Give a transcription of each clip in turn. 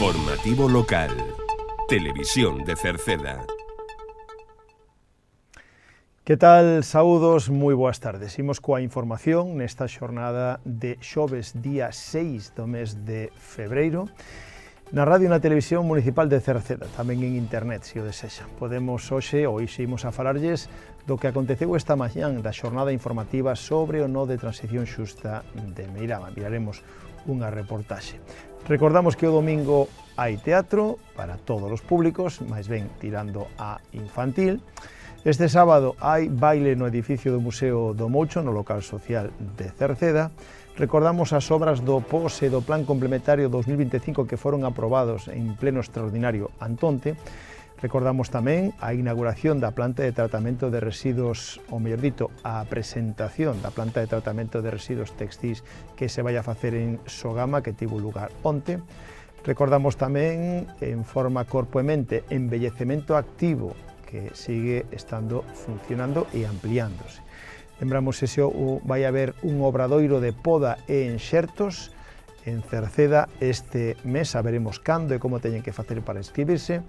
Informativo local. Televisión de Cerceda. Que tal? Saúdos, moi boas tardes. Imos coa información nesta xornada de xoves, día 6 do mes de febreiro, na radio e na televisión municipal de Cerceda, tamén en internet, se o desexan. Podemos hoxe imos a falarlles do que aconteceu esta mañán da xornada informativa sobre o nó de transición xusta de Meirama. Miraremos unha reportaxe. Recordamos que o domingo hai teatro para todos os públicos, máis ben tirando a infantil. Este sábado hai baile no edificio do Museo do Moucho, no local social de Cerceda. Recordamos as obras do POS e do Plan Complementario 2025 que foron aprobados en pleno extraordinario antonte. Recordamos tamén a inauguración da planta de tratamento de residuos, ou mellor dito, a presentación da planta de tratamento de residuos textís que se vai a facer en Sogama, que tivo lugar onte. Recordamos tamén, en forma corpo e mente, embellecemento activo, que sigue estando funcionando e ampliándose. Lembramos que vai haber un obradoiro de poda e enxertos en Cerceda este mes, saberemos cando e como teñen que facer para inscribirse.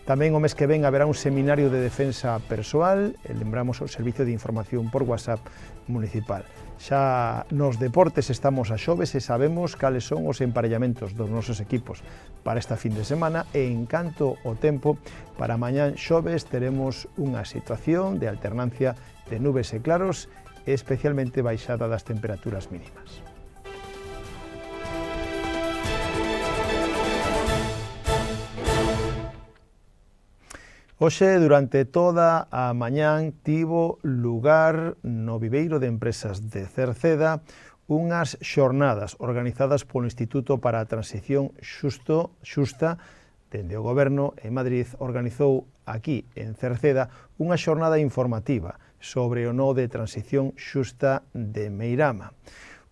Tamén o mes que ven haberá un seminario de defensa persoal, lembramos o servicio de información por WhatsApp municipal. Xa nos deportes estamos a xoves e sabemos cales son os emparellamentos dos nosos equipos para esta fin de semana e en canto o tempo, para mañán xoves teremos unha situación de alternancia de nubes e claros, especialmente baixada das temperaturas mínimas. Hoxe, durante toda a mañán, tivo lugar no Viveiro de Empresas de Cerceda unhas xornadas organizadas polo Instituto para a Transición Xusta, dende o Goberno en Madrid, organizou aquí en Cerceda unha xornada informativa sobre o nó de transición xusta de Meirama.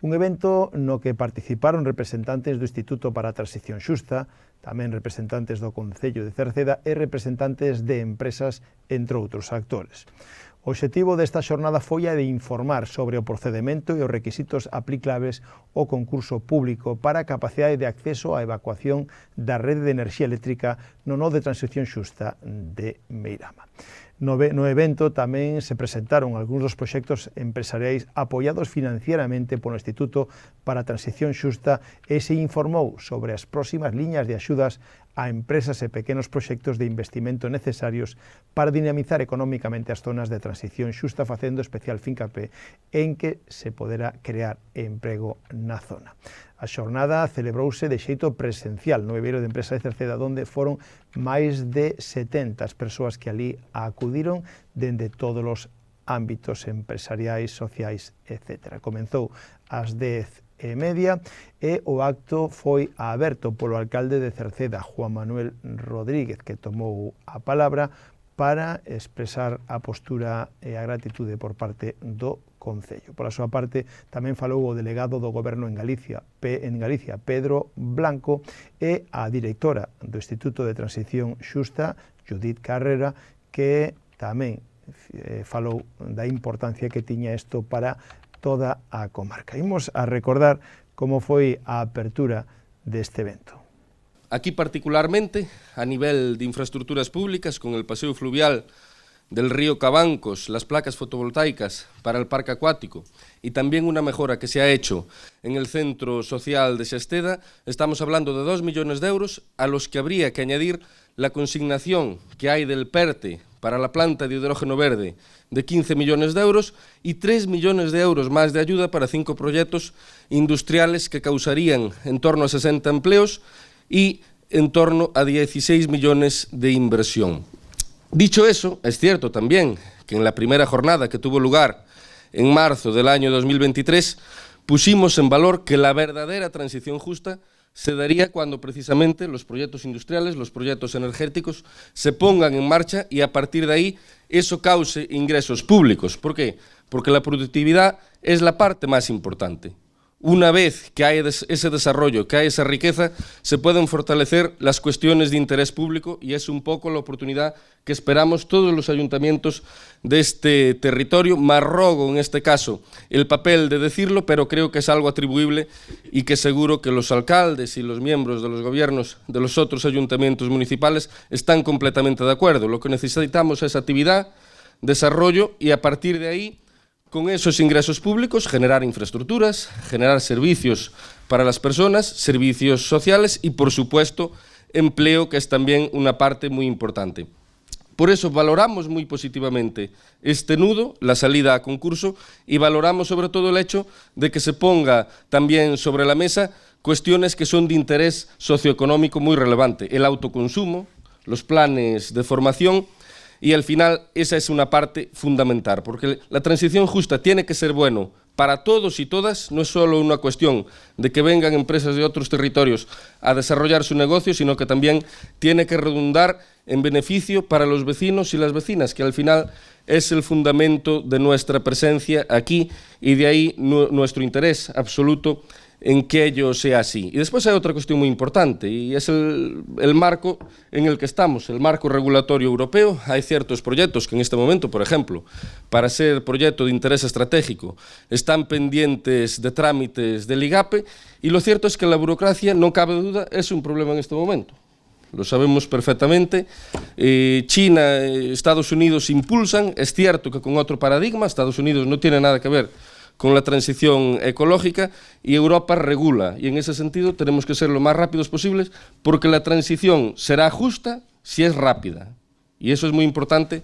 Un evento no que participaron representantes do Instituto para a Transición Xusta, tamén representantes do Concello de Cerceda e representantes de empresas, entre outros actores. O obxectivo desta xornada foi a de informar sobre o procedemento e os requisitos aplicables ao concurso público para a capacidade de acceso á evacuación da rede de enerxía eléctrica no nó de transición xusta de Meirama. No evento tamén se presentaron algúns dos proxectos empresariais apoiados financieramente polo Instituto para a Transición Xusta e se informou sobre as próximas liñas de axudas a empresas e pequenos proxectos de investimento necesarios para dinamizar económicamente as zonas de transición xusta, facendo especial fincapé en que se poderá crear emprego na zona. A xornada celebrouse de xeito presencial no Viveiro de Empresas de Cerceda, onde foron máis de 70 persoas que ali acudiron dende todos os ámbitos empresariais, sociais, etc. Comenzou ás 10:30 e o acto foi aberto polo alcalde de Cerceda, Juan Manuel Rodríguez, que tomou a palabra para expresar a postura e a gratitude por parte do Concello. Pola súa parte, tamén falou o delegado do Goberno en Galicia, Pedro Blanco, e a directora do Instituto de Transición Xusta, Judith Carrera, que tamén falou da importancia que tiña isto para toda a comarca. Imos a recordar como foi a apertura deste evento. Aquí particularmente, a nivel de infraestructuras públicas, con el paseo fluvial del río Cabancos, las placas fotovoltaicas para el parque acuático y también una mejora que se ha hecho en el centro social de Xesteda, estamos hablando de 2 millones de euros a los que habría que añadir la consignación que hay del PERTE para la planta de hidrógeno verde de 15 millones de euros y 3 millones de euros más de ayuda para 5 proyectos industriales que causarían en torno a 60 empleos y en torno a 16 millones de inversión. Dicho eso, es cierto también que en la primera jornada que tuvo lugar en marzo del año 2023 pusimos en valor que la verdadera transición justa se daría cuando precisamente los proyectos industriales, los proyectos energéticos se pongan en marcha y a partir de ahí eso cause ingresos públicos. ¿Por qué? Porque la productividad es la parte más importante. una vez que hay ese desarrollo, que hay esa riqueza, se pueden fortalecer las cuestiones de interés público y es un poco la oportunidad que esperamos todos los ayuntamientos de este territorio. Marrogo, en este caso, el papel de decirlo, pero creo que es algo atribuible y que seguro que los alcaldes y los miembros de los gobiernos de los otros ayuntamientos municipales están completamente de acuerdo. Lo que necesitamos es actividad, desarrollo y a partir de ahí, con esos ingresos públicos, generar infraestructuras, generar servicios para las personas, servicios sociales y, por supuesto, empleo, que es también una parte muy importante. Por eso valoramos muy positivamente este nudo, la salida a concurso, y valoramos sobre todo el hecho de que se ponga también sobre la mesa cuestiones que son de interés socioeconómico muy relevante, el autoconsumo, los planes de formación. Y al final esa es una parte fundamental, porque la transición justa tiene que ser bueno para todos y todas, no es solo una cuestión de que vengan empresas de otros territorios a desarrollar su negocio, sino que también tiene que redundar en beneficio para los vecinos y las vecinas, que al final es el fundamento de nuestra presencia aquí y de ahí nuestro interés absoluto en que ello sea así. Y después hay otra cuestión muy importante y es el marco en el que estamos, el marco regulatorio europeo. Hay ciertos proyectos que en este momento, por ejemplo, para ser proyecto de interés estratégico, están pendientes de trámites del IGAPE y lo cierto es que la burocracia, no cabe duda, es un problema en este momento. Lo sabemos perfectamente. China, Estados Unidos impulsan, es cierto que con otro paradigma, Estados Unidos no tiene nada que ver con la transición ecológica y Europa regula y en ese sentido tenemos que ser lo más rápidos posibles porque la transición será justa si es rápida y eso es muy importante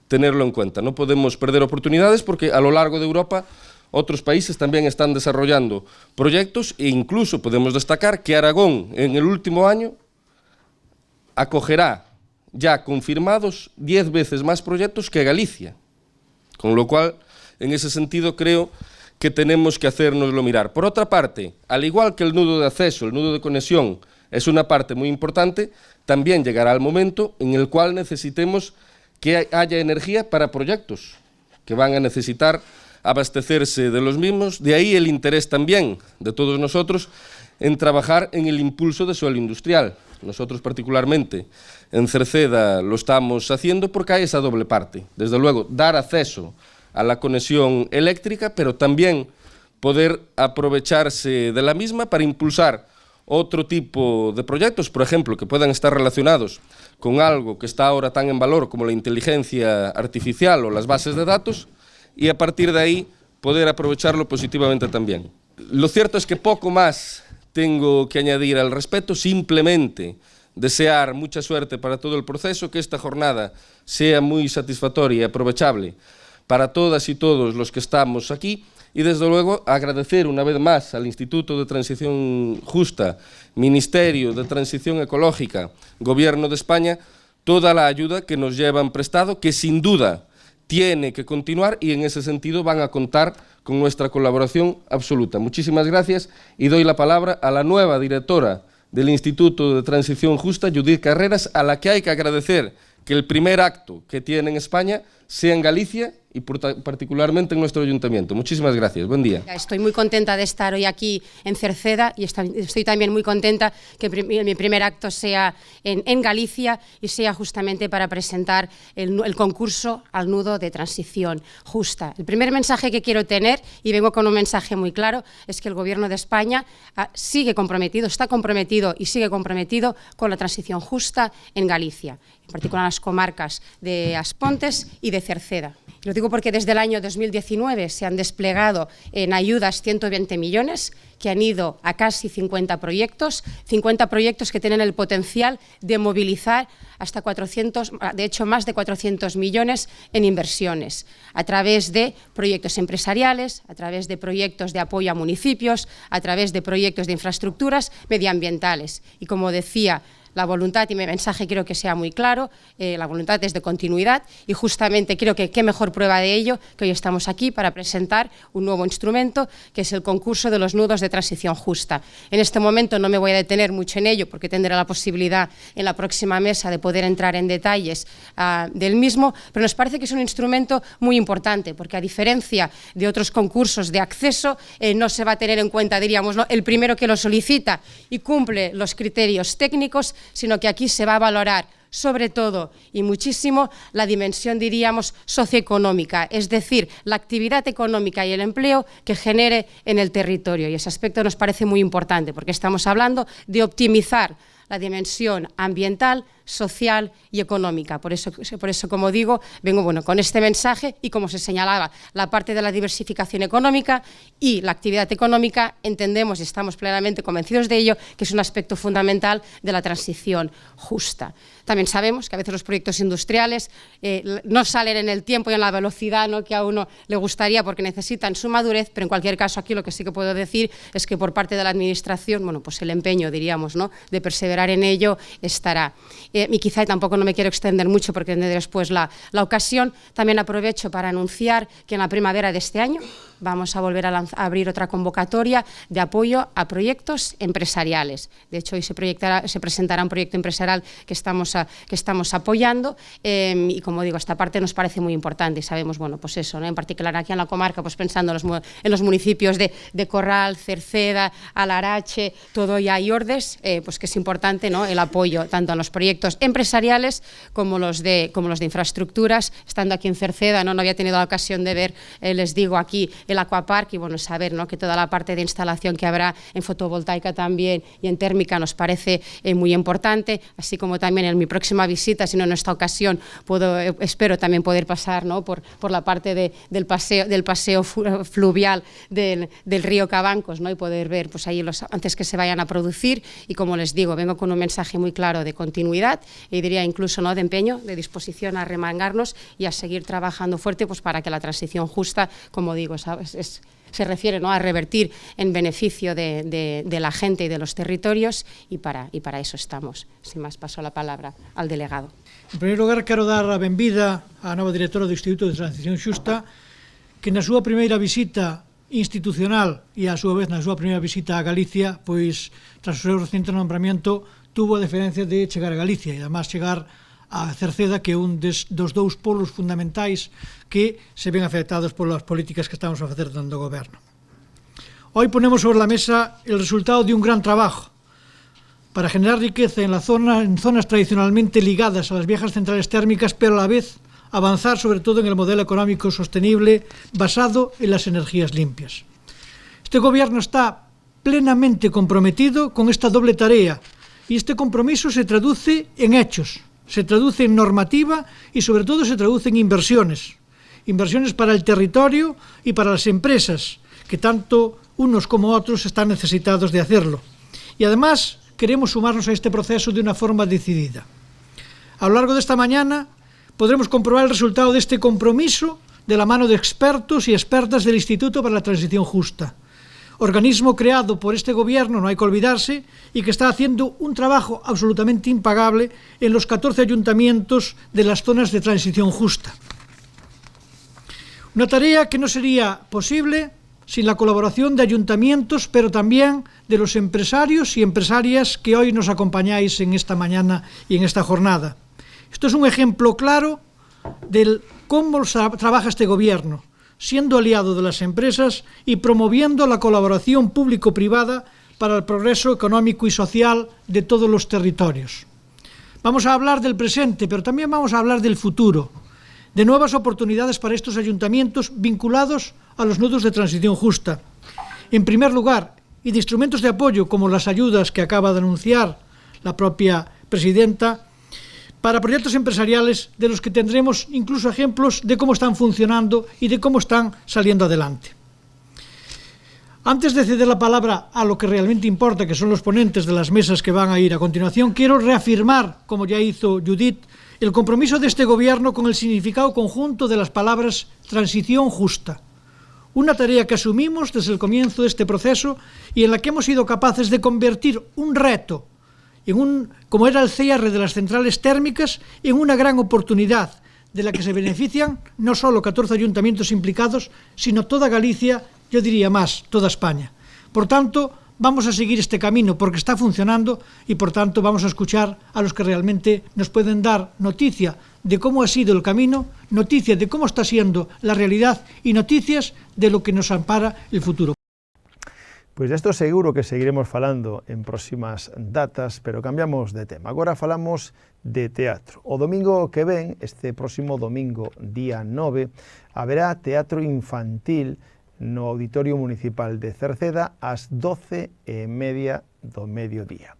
tenerlo en cuenta. No podemos perder oportunidades porque a lo largo de Europa otros países también están desarrollando proyectos e incluso podemos destacar que Aragón en el último año acogerá ya confirmados 10 veces más proyectos que Galicia, con lo cual en ese sentido creo que tenemos que hacérnoslo mirar. Por otra parte, al igual que el nudo de acceso, el nudo de conexión es una parte muy importante, también llegará el momento en el cual necesitemos que haya energía para proyectos que van a necesitar abastecerse de los mismos. De ahí el interés también de todos nosotros en trabajar en el impulso de suelo industrial. Nosotros particularmente en Cerceda lo estamos haciendo porque hay esa doble parte. Desde luego, dar acceso a la conexión eléctrica, pero también poder aprovecharse de la misma para impulsar otro tipo de proyectos, por ejemplo, que puedan estar relacionados con algo que está ahora tan en valor como la inteligencia artificial o las bases de datos, y a partir de ahí poder aprovecharlo positivamente también. Lo cierto es que poco más tengo que añadir al respecto, simplemente desear mucha suerte para todo el proceso, que esta jornada sea muy satisfactoria y aprovechable para todas y todos los que estamos aquí y, desde luego, agradecer una vez más al Instituto de Transición Justa, Ministerio de Transición Ecológica, Gobierno de España, toda la ayuda que nos llevan prestado, que sin duda tiene que continuar y en ese sentido van a contar con nuestra colaboración absoluta. Muchísimas gracias y doy la palabra a la nueva directora del Instituto de Transición Justa, Judith Carreras, a la que hay que agradecer que el primer acto que tiene en España sea en Galicia y particularmente en nuestro ayuntamiento. Muchísimas gracias. Buen día. Estoy muy contenta de estar hoy aquí en Cerceda y estoy también muy contenta que mi primer acto sea en Galicia y sea justamente para presentar el concurso al nudo de transición justa. El primer mensaje que quiero tener, y vengo con un mensaje muy claro, es que el Gobierno de España sigue comprometido, está comprometido y sigue comprometido con la transición justa en Galicia, en particular en las comarcas de As Pontes y de Cerceda. Lo digo porque desde el año 2019 se han desplegado en ayudas 120 millones que han ido a casi 50 proyectos que tienen el potencial de movilizar hasta 400, de hecho más de 400 millones en inversiones, a través de proyectos empresariales, a través de proyectos de apoyo a municipios, a través de proyectos de infraestructuras medioambientales. Y como decía La voluntad y mi mensaje quiero que sea muy claro, la voluntad es de continuidad y justamente creo que qué mejor prueba de ello que hoy estamos aquí para presentar un nuevo instrumento que es el concurso de los nudos de transición justa. En este momento no me voy a detener mucho en ello porque tendré la posibilidad en la próxima mesa de poder entrar en detalles del mismo, pero nos parece que es un instrumento muy importante porque a diferencia de otros concursos de acceso no se va a tener en cuenta, diríamos, ¿no?, el primero que lo solicita y cumple los criterios técnicos, sino que aquí se va a valorar sobre todo y muchísimo la dimensión, diríamos, socioeconómica, es decir, la actividad económica y el empleo que genere en el territorio. Y ese aspecto nos parece muy importante porque estamos hablando de optimizar la dimensión ambiental, social y económica. Por eso, como digo, vengo con este mensaje y, como se señalaba, la parte de la diversificación económica y la actividad económica, entendemos y estamos plenamente convencidos de ello, que es un aspecto fundamental de la transición justa. También sabemos que a veces los proyectos industriales no salen en el tiempo y en la velocidad, ¿no?, que a uno le gustaría porque necesitan su madurez, pero en cualquier caso aquí lo que sí que puedo decir es que por parte de la Administración, pues el empeño, diríamos, ¿no?, de perseverar en ello estará. Y quizá tampoco no me quiero extender mucho porque tendré después la ocasión. También aprovecho para anunciar que en la primavera de este año vamos a volver a abrir otra convocatoria de apoyo a proyectos empresariales. De hecho, hoy se presentará un proyecto empresarial que estamos apoyando y, como digo, esta parte nos parece muy importante y sabemos, pues eso, ¿no?, en particular aquí en la comarca, pues pensando en los municipios de Corral, Cerceda, Alarache, Todoia y Ordes, pues que es importante, ¿no?, el apoyo tanto a los proyectos empresariales como los de infraestructuras. Estando aquí en Cerceda, no había tenido la ocasión de ver, les digo, aquí el Aquapark y saber, ¿no?, que toda la parte de instalación que habrá en fotovoltaica también y en térmica nos parece muy importante, así como también en mi próxima visita, si no en esta ocasión, espero también poder pasar, ¿no?, por la parte del paseo fluvial del río Cabancos, ¿no?, y poder ver pues ahí los avances que se vayan a producir y, como les digo, vengo con un mensaje muy claro de continuidad y diría incluso, ¿no?, de empeño, de disposición a remangarnos y a seguir trabajando fuerte pues para que la transición justa, como digo, se refiere, ¿no?, a revertir en beneficio de la gente y de los territorios y para eso estamos. Sin más, paso la palabra al delegado. En primeiro lugar, quero dar a benvida á nova directora do Instituto de Transición Xusta, que na súa primeira visita institucional e a súa vez na súa primeira visita a Galicia, pois tras o seu reciente nombramiento tuvo a deferencia de chegar a Galicia e además chegar a Cerceda, que é un dos dous polos fundamentais que se ven afectados polas políticas que estamos a facer dentro do goberno. Hoy ponemos sobre la mesa el resultado de un gran trabajo para generar riqueza en zonas tradicionalmente ligadas a las viejas centrales térmicas, pero a la vez avanzar sobre todo en el modelo económico sostenible basado en las energías limpias. Este gobierno está plenamente comprometido con esta doble tarea y este compromiso se traduce en hechos, se traduce en normativa y sobre todo se traduce en inversiones para el territorio y para las empresas, que tanto unos como otros están necesitados de hacerlo. Y además queremos sumarnos a este proceso de una forma decidida. A lo largo de esta mañana podremos comprobar el resultado de este compromiso de la mano de expertos y expertas del Instituto para la Transición Justa, organismo creado por este gobierno, no hay que olvidarse, y que está haciendo un trabajo absolutamente impagable en los 14 ayuntamientos de las zonas de transición justa. Una tarea que no sería posible sin la colaboración de ayuntamientos, pero también de los empresarios y empresarias que hoy nos acompañáis en esta mañana y en esta jornada. Esto es un ejemplo claro de cómo trabaja este gobierno, siendo aliado de las empresas y promoviendo la colaboración público-privada para el progreso económico y social de todos los territorios. Vamos a hablar del presente, pero también vamos a hablar del futuro, de nuevas oportunidades para estos ayuntamientos vinculados a los nudos de transición justa. En primer lugar, y de instrumentos de apoyo como las ayudas que acaba de anunciar la propia presidenta, para proyectos empresariales de los que tendremos incluso ejemplos de cómo están funcionando y de cómo están saliendo adelante. Antes de ceder la palabra a lo que realmente importa, que son los ponentes de las mesas que van a ir a continuación, quiero reafirmar, como ya hizo Judith, el compromiso de este gobierno con el significado conjunto de las palabras transición justa. Una tarea que asumimos desde el comienzo de este proceso y en la que hemos sido capaces de convertir un reto como era el cierre de las centrales térmicas, en una gran oportunidad de la que se benefician no solo 14 ayuntamientos implicados, sino toda Galicia, yo diría más, toda España. Por tanto, vamos a seguir este camino porque está funcionando y, por tanto, vamos a escuchar a los que realmente nos pueden dar noticia de cómo ha sido el camino, noticias de cómo está siendo la realidad y noticias de lo que nos ampara el futuro. Pois desto seguro que seguiremos falando en próximas datas, pero cambiamos de tema. Agora falamos de teatro. O domingo que ven, este próximo domingo, día 9, haberá teatro infantil no Auditorio Municipal de Cerceda ás 12:30 do mediodía.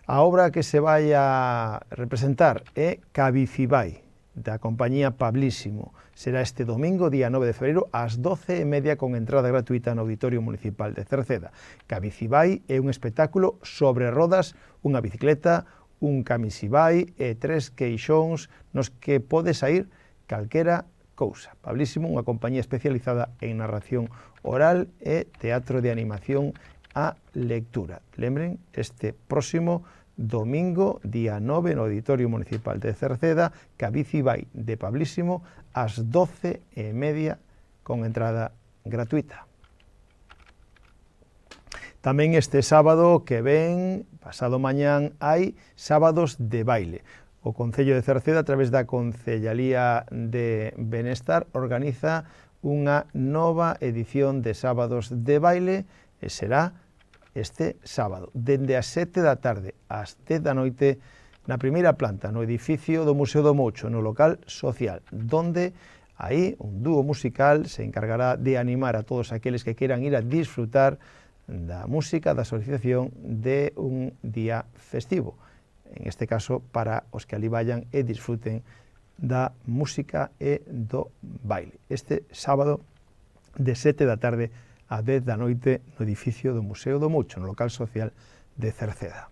A obra que se vai a representar é Cabicibai, da compañía Pablísimo. Será este domingo, día 9 de febreiro, ás 12:30 con entrada gratuita no Auditorio Municipal de Cerceda. Cabicibai é un espectáculo sobre rodas, unha bicicleta, un camisibai e 3 queixóns nos que pode sair calquera cousa. Pablísimo, unha compañía especializada en narración oral e teatro de animación a lectura. Lembren, este próximo domingo, día 9, no Auditorio Municipal de Cerceda, Cabicibai de Pablísimo, ás 12:30 con entrada gratuita. Tamén este sábado que ven, pasado mañán, hai sábados de baile. O Concello de Cerceda, a través da Concellalía de Benestar, organiza unha nova edición de sábados de baile e será este sábado, dende as 7 da tarde ás 10 da noite, na primeira planta, no edificio do Museo do Moucho, no local social, donde aí un dúo musical se encargará de animar a todos aqueles que queiran ir a disfrutar da música da asociación de un día festivo. En este caso, para os que ali vayan e disfruten da música e do baile. Este sábado, de 7 da tarde a 10 da noite, no edificio do Museo do Moucho, no local social de Cerceda.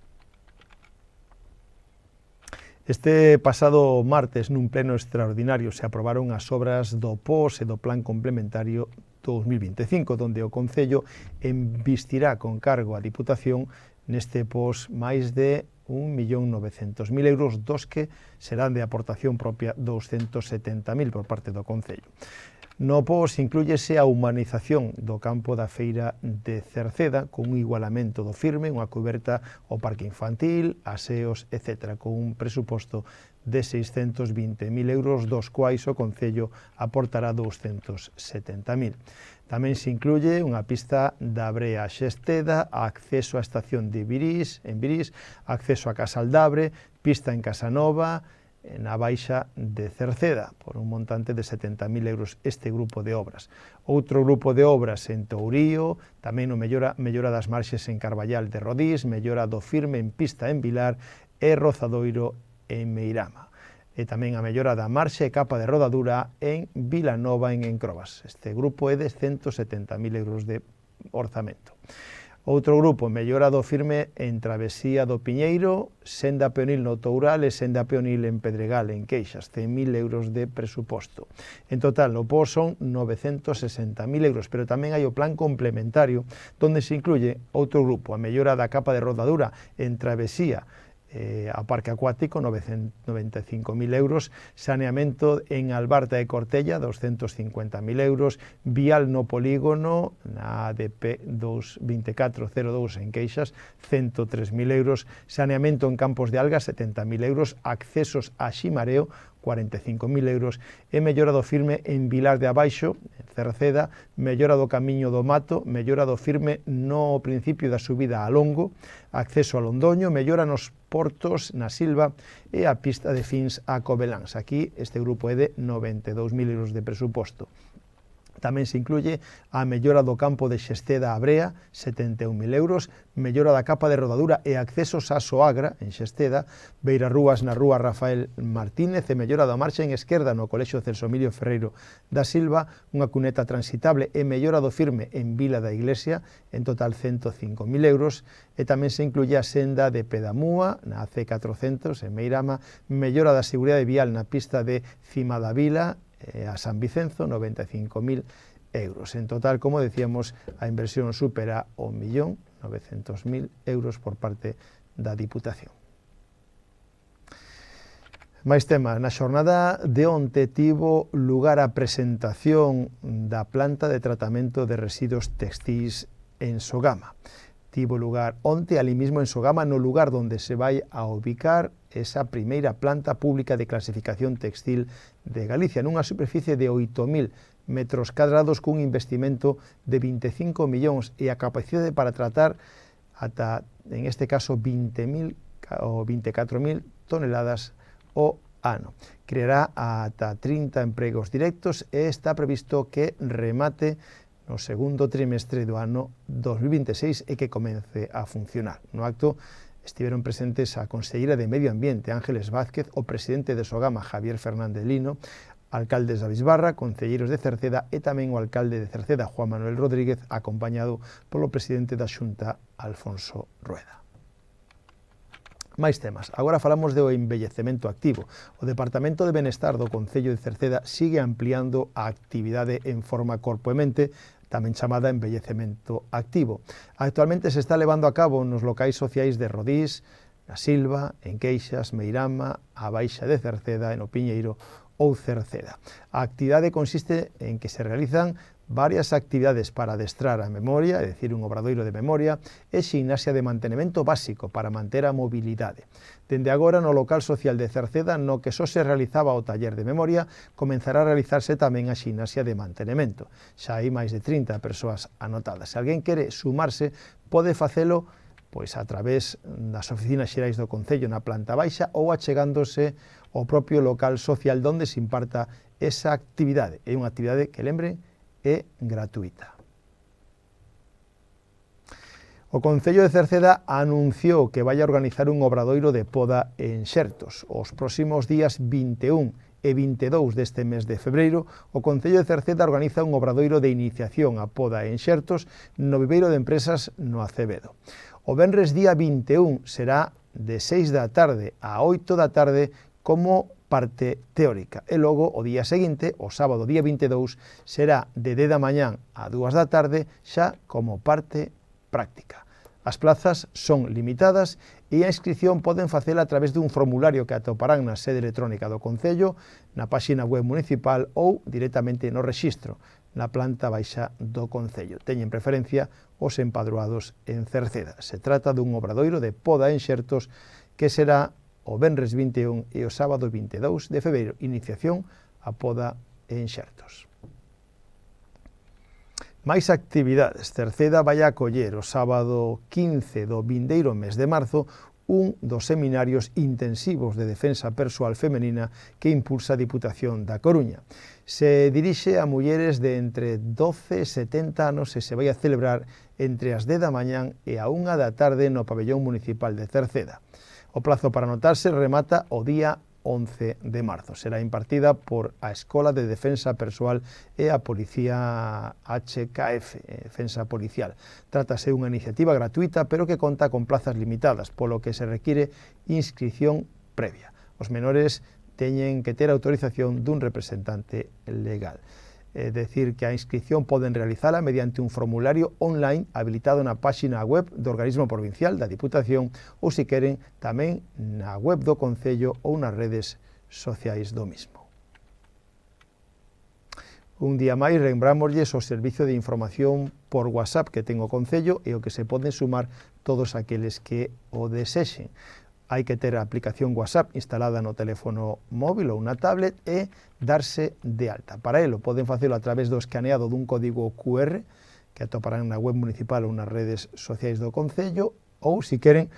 Este pasado martes, nun pleno extraordinario, se aprobaron as obras do POS e do Plan Complementario 2025, donde o Concello investirá con cargo á Diputación neste POS máis de 1.900.000 euros, dos que serán de aportación propia 270.000 por parte do Concello. No POS inclúyese a humanización do campo da feira de Cerceda con un igualamento do firme, unha cuberta ao parque infantil, aseos, etc., con un presuposto de 620.000 euros, dos quais o Concello aportará 270.000. Tamén se incluye unha pista da Brea a Xesteda, acceso á estación de Virís, en Virís, acceso a Casaldabre, pista en Casanova, na Baixa de Cerceda, por un montante de 70.000 euros este grupo de obras. Outro grupo de obras en Tourío, tamén o mellora das marxes en Carballal de Rodís, mellora do firme en pista en Vilar e Rozadoiro en Meirama. E tamén a mellora da marxe e capa de rodadura en Vilanova en Encrobas. Este grupo é de 170.000 euros de orzamento. Outro grupo, mellora do firme en Travesía do Piñeiro, senda peonil no Toural e senda peonil en Pedregal, en Queixas, 100.000 euros de presuposto. En total, no POS son 960.000 euros, pero tamén hai o plan complementario, donde se incluye outro grupo, a mellora da capa de rodadura en Travesía a Parque Acuático, 95.000 euros, saneamento en Albarta e Cortella, 250.000 euros, vial no polígono, na ADP 22402 en Queixas, 103.000 euros, saneamento en Campos de Algas, 70.000 euros, accesos a Ximareo, 45.000 euros, e mellora do firme en Vilar de Abaixo, en Cerceda, mellora do camiño do Mato, mellora do firme no principio da subida a Longo, acceso a Londoño, mellora nos portos na Silva e a pista de fins a Cobeláns. Aquí este grupo é de 92.000 euros de presuposto. Tamén se incluye a mellora do campo de Xesteda a Brea, 71.000 euros, mellora da capa de rodadura e accesos a Soagra, en Xesteda, beirarrúas na rúa Rafael Martínez e mellora da marcha en esquerda no Colexio Celso Emilio Ferreiro da Silva, unha cuneta transitable e mellora do firme en Vila da Iglesia, en total 105.000 euros, e tamén se incluye a senda de Pedamúa, na C400, en Meirama, mellora da seguridade vial na pista de Cima da Vila, a San Vicenzo, 95.000 euros. En total, como decíamos, a inversión supera 1.900.000 euros por parte da Diputación. Máis temas. Na xornada de onte tivo lugar a presentación da planta de tratamento de residuos textís en Sogama. Tivo lugar onte ali mismo en Sogama, no lugar donde se vai a ubicar esa primeira planta pública de clasificación textil de Galicia, nunha superficie de 8.000 metros cadrados cun investimento de 25 millóns e a capacidade para tratar ata, en este caso, 20.000 ou 24.000 toneladas o ano. Creará ata 30 empregos directos e está previsto que remate no segundo trimestre do ano 2026 e que comece a funcionar. No acto estiveron presentes a conselleira de Medio Ambiente, Ángeles Vázquez, o presidente de Sogama, Javier Fernández Lino, alcaldes da Bisbarra, concelleiros de Cerceda e tamén o alcalde de Cerceda, Juan Manuel Rodríguez, acompañado polo presidente da Xunta, Alfonso Rueda. Máis temas. Agora falamos do envellecemento activo. O Departamento de Benestar do Concello de Cerceda sigue ampliando a actividade en forma corpo e mente, tamén chamada envellecemento activo. Actualmente se está levando a cabo nos locais sociais de Rodís, na Silva, en Queixas, Meirama, a Baixa de Cerceda, en O Piñeiro ou Cerceda. A actividade consiste en que se realizan varias actividades para adestrar a memoria, é dicir, un obradoiro de memoria, e ximnasia de mantenimento básico para manter a mobilidade. Dende agora, no local social de Cerceda, no que só se realizaba o taller de memoria, comenzará a realizarse tamén a ximnasia de mantenimento. Xa hai máis de 30 persoas anotadas. Se alguén quere sumarse, pode facelo pois a través das oficinas xerais do Concello na planta baixa ou achegándose ao propio local social onde se imparta esa actividade. É unha actividade que, lembren, é gratuita. O Concello de Cerceda anunciou que vai a organizar un obradoiro de poda en Xertos. Os próximos días 21 e 22 deste mes de febreiro, o Concello de Cerceda organiza un obradoiro de iniciación a poda en Xertos no viveiro de empresas no Acevedo. O venres día 21 será de 6 da tarde a 8 da tarde como parte teórica. E logo, o día seguinte, o sábado día 22, será de 10 da mañán a 2 da tarde, xa como parte práctica. As plazas son limitadas e a inscripción poden facela a través dun formulario que atoparán na sede electrónica do Concello, na páxina web municipal ou directamente no rexistro, na planta baixa do Concello. Teñen preferencia os empadroados en Cerceda. Se trata dun obradoiro de poda en Xertos que será o venres 21 e o sábado 22 de febreiro, iniciación a poda en Xertos. Máis actividades. Cerceda vai a acoller o sábado 15 do vindeiro mes de marzo un dos seminarios intensivos de defensa persoal femenina que impulsa a Diputación da Coruña. Se dirixe a mulleres de entre 12 e 70 anos e se vai a celebrar entre as 10 da mañán e a 1 da tarde no pabellón municipal de Cerceda. O plazo para anotarse remata o día 11 de marzo. Será impartida por a Escola de Defensa Persoal e a Policía HKF, Defensa Policial. Trátase unha iniciativa gratuita, pero que conta con plazas limitadas, polo que se require inscripción previa. Os menores teñen que ter autorización dun representante legal. É dicir, que a inscripción poden realizala mediante un formulario online habilitado na páxina web do Organismo Provincial da Diputación ou, se queren, tamén na web do Concello ou nas redes sociais do mismo. Un día máis, lembrámoslles o servicio de información por WhatsApp que ten o Concello e o que se poden sumar todos aqueles que o desexen. Hai que ter a aplicación WhatsApp instalada no teléfono móvil ou na tablet e darse de alta. Para elo poden facelo a través do escaneado dun código QR que atoparán na web municipal ou nas redes sociais do Concello ou, se queren,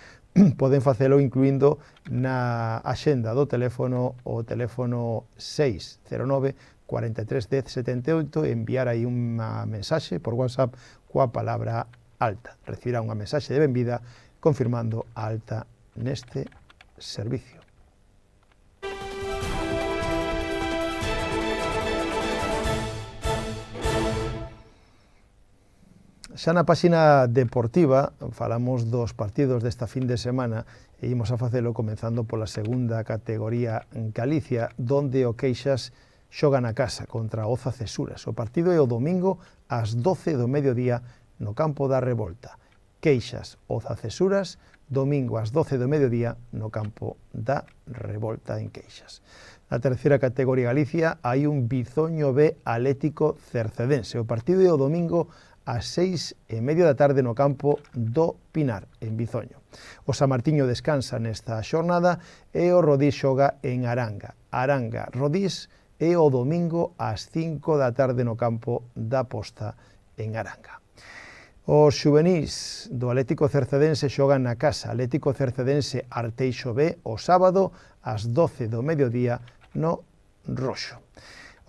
poden facelo incluindo na axenda do teléfono o teléfono 609 43 10 78 e enviar aí unha mensaxe por WhatsApp coa palabra alta. Recibirá unha mensaxe de benvida confirmando a alta neste servicio. Xa na páxina deportiva falamos dos partidos desta fin de semana e imos a facelo comenzando pola segunda categoría en Galicia, donde o Queixas xoga na casa contra Oza Cesuras. O partido é o domingo ás 12 do mediodía no campo da Revolta. Queixas, Oza Cesuras, domingo ás 12 do mediodía no campo da Revolta en Queixas. Na terceira categoría Galicia hai un Bizoño B Atlético Cercedense. O partido é o domingo ás 6:30 da tarde no campo do Pinar, en Bizoño. O Samartiño descansa nesta xornada e o Rodís xoga en Aranga. Aranga Rodís é o domingo ás 5 da tarde no campo da Posta en Aranga. Os xuvenís do Atlético Cercedense xogan na casa. Atlético Cercedense Arteixo B o sábado ás 12 do mediodía no Roxo.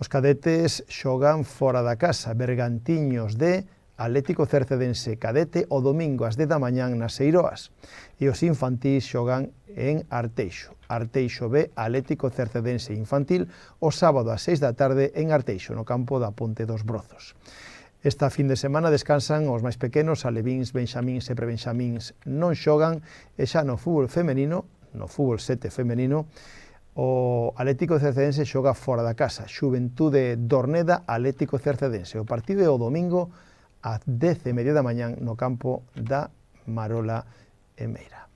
Os cadetes xogan fora da casa. Bergantiños de Atlético Cercedense Cadete o domingo ás 10 da mañán nas Eiroas. E os infantís xogan en Arteixo. Arteixo B Atlético Cercedense Infantil o sábado ás 6 da tarde en Arteixo, no campo da Ponte dos Brozos. Esta fin de semana descansan os máis pequenos, alevíns, benxamíns e prebenxamíns non xogan, e xa no fútbol femenino, no fútbol 7 femenino, o Atlético Cercedense xoga fora da casa. Xuventude Dorneda Atlético Cercedense. O partido é o domingo ás 10:30 da mañán no campo da Marola en Meira.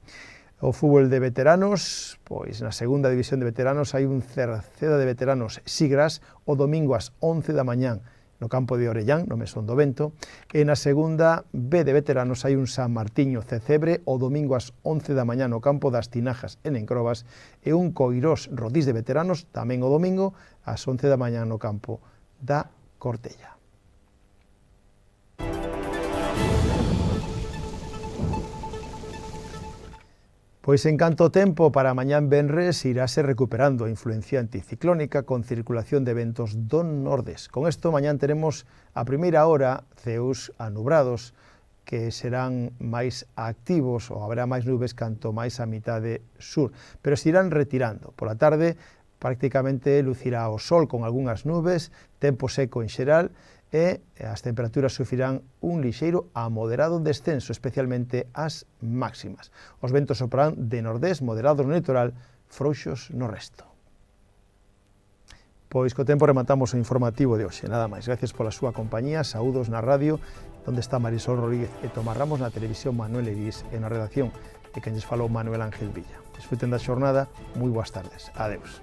O fútbol de veteranos, pois na segunda división de veteranos hai un Cerceda de veteranos Sigras o domingo ás 11 da mañán no campo de Orellán, no Mesón do Vento, e na segunda B de veteranos hai un San Martiño Cecebre o domingo ás 11 da mañá no campo das Tinajas en Encrobas e un Coirós Rodís de veteranos tamén o domingo ás 11 da mañá no campo da Cortella. Pois en canto tempo para mañán venres irase recuperando a influencia anticiclónica con circulación de ventos do nordés. Con isto mañán teremos a primeira hora ceus anubrados que serán máis activos ou haberá máis nubes canto máis a mitade sur, pero se irán retirando. Pola tarde prácticamente lucirá o sol con algunhas nubes, tempo seco en xeral, e as temperaturas sufrirán un lixeiro a moderado descenso, especialmente as máximas. Os ventos soprarán de nordés, moderados no litoral, frouxos no resto. Pois co tempo rematamos o informativo de hoxe. Nada máis, gracias pola súa compañía, saúdos na radio, onde está Marisol Rodríguez e Tomás Ramos, na televisión Manuel Eirís e na redacción de quen lles falou Manuel Ángel Villa. Desfruten da xornada, moi boas tardes. Adeus.